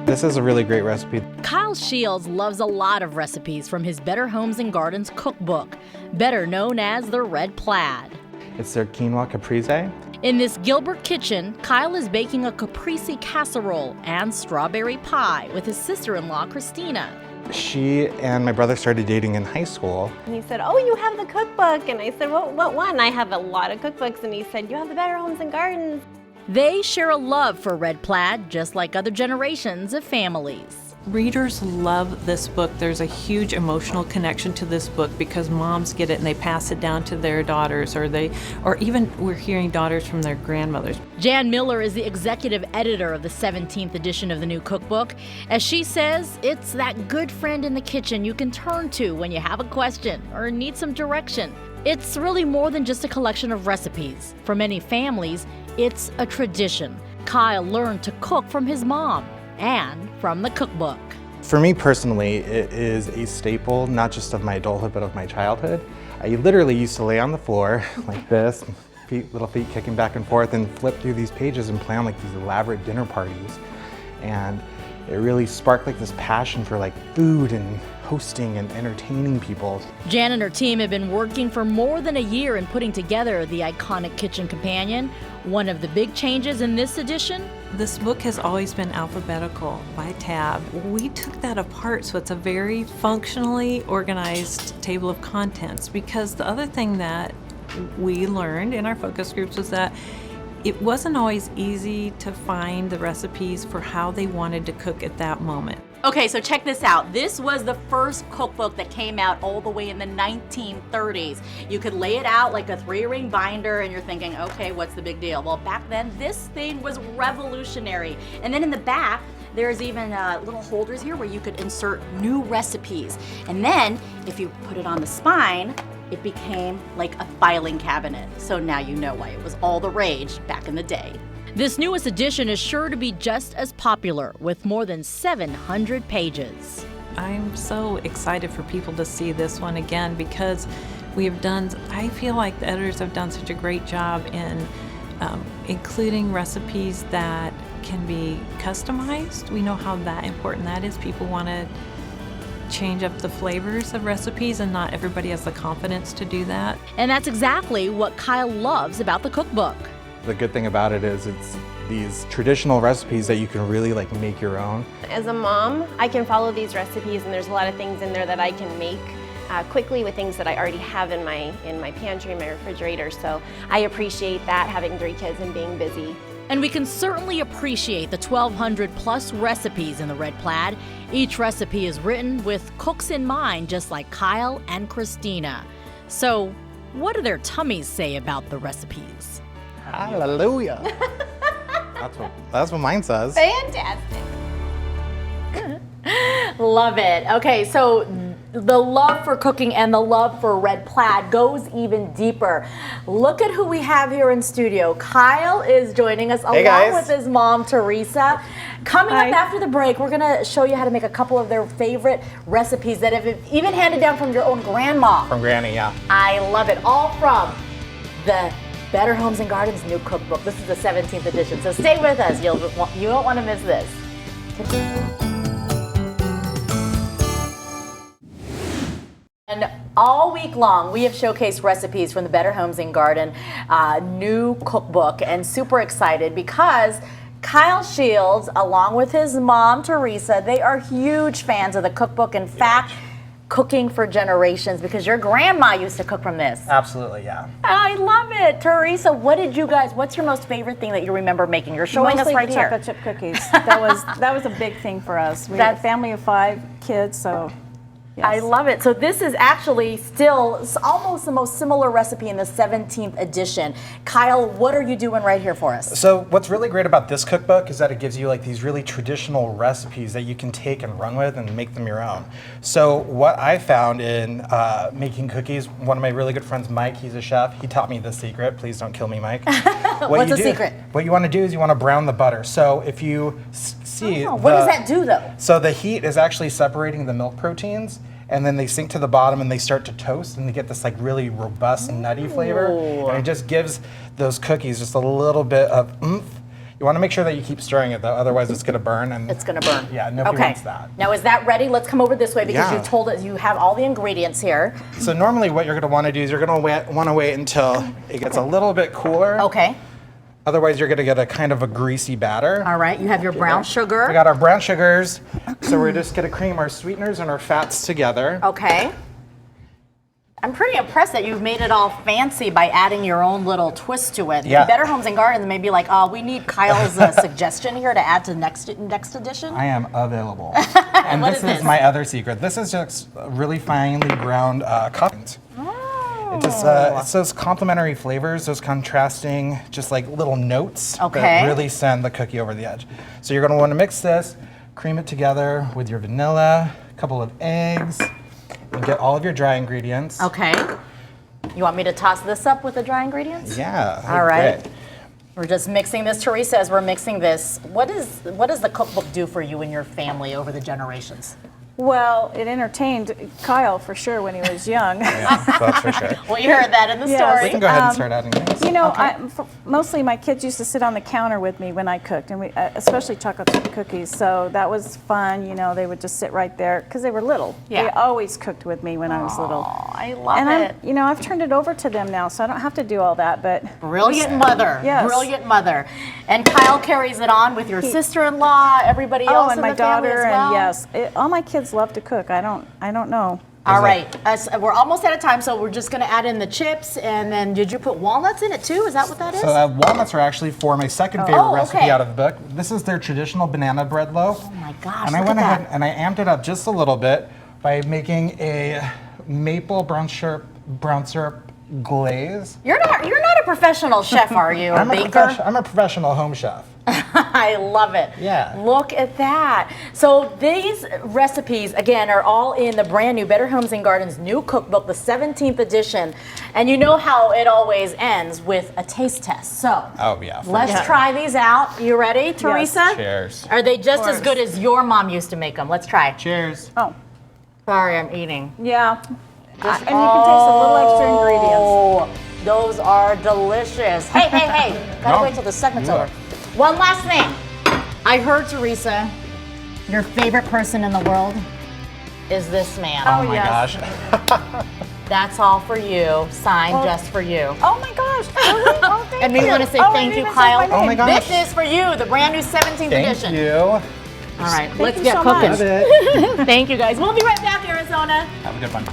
This is a really great recipe. Kyle Shields loves a lot of recipes from his Better Homes and Gardens cookbook, better known as the Red Plaid. It's their quinoa caprese. In this Gilbert kitchen, Kyle is baking a caprese casserole and strawberry pie with his sister-in-law, Christina. She and my brother started dating in high school. And he said, "Oh, you have the cookbook." And I said, "What one?" I have a lot of cookbooks. And he said, "You have the Better Homes and Gardens." They share a love for Red Plaid, just like other generations of families. Readers love this book. There's a huge emotional connection to this book because moms get it and they pass it down to their daughters, or even we're hearing daughters from their grandmothers. Jan Miller is the executive editor of the 17th edition of the new cookbook. As she says, it's that good friend in the kitchen you can turn to when you have a question or need some direction. It's really more than just a collection of recipes. For many families, it's a tradition. Kyle learned to cook from his mom and from the cookbook. For me personally, it is a staple, not just of my adulthood, but of my childhood. I literally used to lay on the floor like this, little feet kicking back and forth, and flip through these pages and plan like these elaborate dinner parties. And it really sparked like this passion for like food and hosting and entertaining people. Jan and her team have been working for more than a year in putting together the iconic kitchen companion. One of the big changes in this edition? This book has always been alphabetical by tab. We took that apart so it's a very functionally organized table of contents, because the other thing that we learned in our focus groups was that it wasn't always easy to find the recipes for how they wanted to cook at that moment. Okay, so check this out. This was the first cookbook that came out all the way in the 1930s. You could lay it out like a 3-ring binder and you're thinking, okay, what's the big deal? Well, back then, this thing was revolutionary. And then in the back, there's even little holders here where you could insert new recipes. And then, if you put it on the spine, it became like a filing cabinet. So now you know why it was all the rage back in the day. This newest edition is sure to be just as popular, with more than 700 pages. I'm so excited for people to see this one again, because I feel like the editors have done such a great job in including recipes that can be customized. We know how that important that is. People want to change up the flavors of recipes, and not everybody has the confidence to do that. And that's exactly what Kyle loves about the cookbook. The good thing about it is it's these traditional recipes that you can really like make your own. As a mom, I can follow these recipes, and there's a lot of things in there that I can make quickly with things that I already have in my pantry, in my refrigerator. So I appreciate that, having 3 kids and being busy. And we can certainly appreciate the 1,200 plus recipes in the Red Plaid. Each recipe is written with cooks in mind, just like Kyle and Christina. So what do their tummies say about the recipes? Hallelujah. That's what mine says. Fantastic. Love it. Okay, so the love for cooking and the love for Red Plaid goes even deeper. Look at who we have here in studio. Kyle is joining us along with his mom, Teresa. Coming up after the break, we're gonna show you how to make a couple of their favorite recipes that have even handed down from your own grandma. From Granny, yeah. I love it. All from the Better Homes and Gardens new cookbook. This is the 17th edition, so stay with us. You don't want to miss this. And all week long, we have showcased recipes from the Better Homes and Garden new cookbook, and super excited because Kyle Shields, along with his mom, Teresa, they are huge fans of the cookbook. In fact, cooking for generations, because your grandma used to cook from this. Absolutely, yeah. I love it. Teresa, what's your most favorite thing that you remember making? You're showing us right here. Chocolate chip cookies. That was a big thing for us. We had a family of 5 kids, so yes. I love it. So this is actually still almost the most similar recipe in the 17th edition. Kyle, what are you doing right here for us? So what's really great about this cookbook is that it gives you like these really traditional recipes that you can take and run with and make them your own. So what I found in making cookies, one of my really good friends, Mike, he's a chef, he taught me the secret. Please don't kill me, Mike. What's the secret? What you want to do is you want to brown the butter. So if you see... what does that do though? So the heat is actually separating the milk proteins, and then they sink to the bottom and they start to toast and they get this like really robust nutty flavor. And it just gives those cookies just a little bit of oomph. You want to make sure that you keep stirring it though, otherwise it's going to burn. And It's gonna burn. Yeah, nobody wants that. Now is that ready? Let's come over this way because Yeah. you told us you have all the ingredients here. So normally what you're going to want to do is you're going to want to wait until it gets a little bit cooler. Okay. Otherwise you're going to get a kind of a greasy batter. All right. You have your brown sugar. We got our brown sugars. So we're just going to cream our sweeteners and our fats together. Okay. I'm pretty impressed that you've made it all fancy by adding your own little twist to it. Yeah. Better Homes and Gardens may be like, oh, we need Kyle's suggestion here to add to next edition. I am available. And What this is this? my other secret. This is just really finely ground coffee. It just it's those complementary flavors, those contrasting, just like little notes Okay. that really send the cookie over the edge. So you're going to want to mix this, cream it together with your vanilla, a couple of eggs, and get all of your dry ingredients. Okay. You want me to toss this up with the dry ingredients? Yeah. All right. great. We're just mixing this. Teresa, as we're mixing this, what does the cookbook do for you and your family over the generations? Well, it entertained Kyle for sure when he was young. Yeah, that's for sure. We heard that in the Yes. story. We can go ahead and start adding things. You know, mostly my kids used to sit on the counter with me when I cooked, and especially chocolate chip cookies. So that was fun. You know, they would just sit right there because they were little. Yeah. They always cooked with me when I was little. Aw, I love And it. I've turned it over to them now, so I don't have to do all that. But Brilliant mother. Yes. Brilliant mother. And Kyle carries it on with your sister-in-law, everybody else and in my the family daughter, as well. and yes, all my kids love to cook. I don't know. All right, we're almost out of time, so we're just going to add in the chips, and then did you put walnuts in it too? Is that what that is? So walnuts are actually for my second favorite Oh, recipe okay. out of the book. This is their traditional banana bread loaf. Oh my gosh, And I look went at ahead that. and I amped it up just a little bit by making a maple brown syrup glaze. You're not a professional chef, are you? A baker? I'm a professional home chef. I love it. Yeah. Look at that. So these recipes, again, are all in the brand new Better Homes and Gardens new cookbook, the 17th edition. And you know how it always ends with a taste test. So Oh yeah. let's try these out. You ready, Teresa? Cheers. Are they just as good as your mom used to make them? Let's try. Cheers. Oh, Sorry, I'm eating. yeah. And you can taste a little extra ingredients. Oh, those are delicious. Hey, hey, hey. Gotta No, wait till the segment's you over. are. One last thing. I heard, Teresa, your favorite person in the world is this man. Oh my yes. gosh. That's all for you. Signed just for you. Oh my gosh! Really? Oh, thank And we you. want to say Oh, thank it you, even says Kyle. my name. Oh my gosh. This is for you, the brand new 17th Thank edition. you. All right, let's you get so cooking. much. Love it. Thank you, guys. We'll be right back, Arizona. Have a good one.